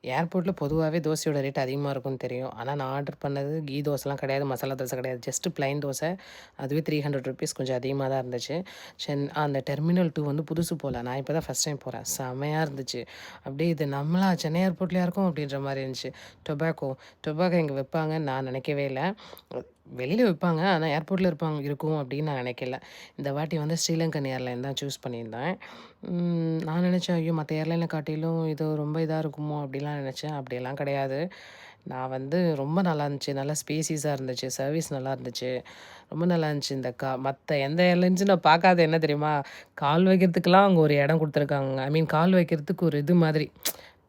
ஏர்போர்ட்ல பொதுவாவே தோசையோட ரேட் அதிகமா இருக்கும்னு தெரியும். ஆனா, நான் ஆர்டர் பண்ணது கீ தோசைலாம் கிடையாது, மசாலா தோசை கிடையாது. Just plain dosa. அதுவே ₹300 கொஞ்சம் அதிகமா தான் இருந்துச்சு. அந்த டெர்மினல் 2 வந்து புதுசு போல. நான் இப்ப தான் ஃபர்ஸ்ட் டைம் போறேன். செமையா இருந்துச்சு. அப்படியே இது நம்மளா சென்னை ஏர்போர்ட்லயா இருக்கோம் அப்படின்ற மாரி இருந்துச்சு. டொபாக்கோ இங்க வைப்பாங்கன்னு நான் நினைக்கவே இல்ல. வெளியில விப்பாங்க. ஆனா, ஏர்போர்ட்ல இருக்கும் அப்படின்னு நான் நினைக்கல. இந்த வாட்டி வந்து ஸ்ரீலங்கன் ஏர்லைன் தான் சூஸ் பண்ணியிருந்தேன். நான் நினச்சேன், ஐயோ! மத்த ஏர்லைன காட்டிலும் இது ரொம்ப இதா இருக்குமோ! அப்படிலாம் நினச்சேன். அப்படியெல்லாம் கிடையாது. நான் வந்து ரொம்ப நல்லா இருந்துச்சு. நல்லா ஸ்பேசியஸா இருந்துச்சு. சர்வீஸ் நல்லா இருந்துச்சு. ரொம்ப நல்லா இருந்துச்சு. இந்த மத்த எந்த ஏர்லைன்ஸும் நான் பார்க்காதது என்ன தெரியுமா? கால் வைக்கிறதுக்கெல்லாம் அங்க ஒரு இடம் குடுத்துருக்காங்க. ஐ மீன் கால் வைக்கிறதுக்கு ஒரு இது மாதிரி,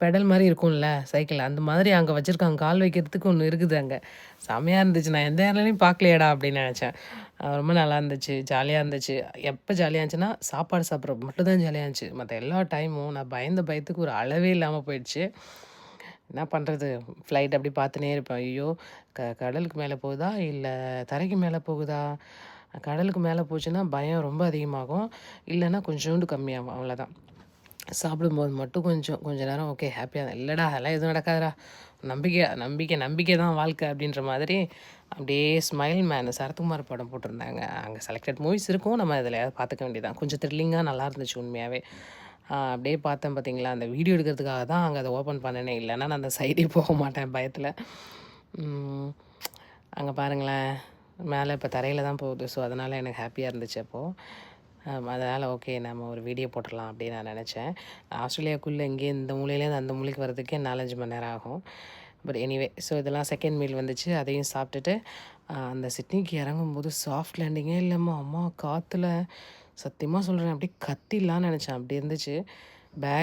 பெடல் மாரி இருக்கும்ல சைக்கிள். அந்த மாதிரி அங்க வச்சிருக்காங்க. கால் வைக்கிறதுக்கு ஒண்ணு இருக்குது அங்க. செமையா இருந்துச்சு. நான் எந்த ஏர்லைன்லயும் பார்க்கலையேடா! அப்படின்னு நெனச்சேன். ரொம்ப நல்லா இருந்துச்சு. ஜாலியா இருந்துச்சு. எப்ப ஜாலியா இருந்துச்சுன்னா, சாப்பாடு சாப்பிட்றப்ப மட்டும் தான் ஜாலியா இருந்துச்சு. மத்த எல்லா டைமும் நான் பயந்த பயத்துக்கு ஒரு அளவே இல்லாம போயிடுச்சு. என்ன பண்றது? ஃப்ளைட் அப்படி பார்த்துன்னே இருப்பேன். ஐயோ! கடலுக்கு மேல போகுதா? இல்ல தரைக்கு மேல போகுதா? கடலுக்கு மேல போச்சுன்னா பயம் ரொம்ப அதிகமாகும். இல்லன்னா கொஞ்சோண்டு கம்மியாகும். அவ்வளோதான். சாப்பிடும்போது மட்டும் கொஞ்ச நேரம் ஓகே ஹாப்பியா இல்லடா அதெல்லாம் எதுவும் நடக்காதுடா. நம்பிக்கை தான் வாழ்க்கை அப்படின்ற மாதிரி அப்படியே ஸ்மைல் மேன் சரத்குமார் படம் போட்டிருந்தாங்க. அங்கே செலக்டட் மூவிஸ் இருக்கும். நம்ம எதுலயாவது பார்த்துக்க வேண்டியதுதான். கொஞ்சம் த்ரில்லிங்கா நல்லா இருந்துச்சு உண்மையாவே. அப்படியே பார்த்தேன் பார்த்தீங்களா, அந்த வீடியோ எடுக்கிறதுக்காக தான் அங்க அத ஓப்பன் பண்ணனே. இல்லன்னா நான் அந்த சைடே போக மாட்டேன் பயத்துல. ம். அங்க பாருங்களேன், மேல இப்ப தரையில தான் போகுது. ஸோ, அதனால எனக்கு ஹாப்பியா இருந்துச்சு அப்போ. அதனால ஓகே நம்ம ஒரு வீடியோ போட்டுறலாம் அப்படின்னு நான் நெனச்சேன். ஆஸ்திரேலியாக்குள்ள இங்கேயே இந்த மூலையிலேருந்து அந்த மூலைக்கு வரதுக்கே 4, 5 மணி நேரம் ஆகும். பட் எனிவே ஸோ இதெல்லாம் செகண்ட் மீல் வந்துச்சு. அதையும் சாப்பிட்டுட்டு, அந்த சிட்னிக்கு இறங்கும்போது சாஃப்ட் லேண்டிங்கே இல்லம்மா! அம்மா காத்துல சத்தியமா சொல்றேன் அப்படியே கத்திடலான்னு நெனச்சேன். அப்படி இருந்துச்சு. பேக்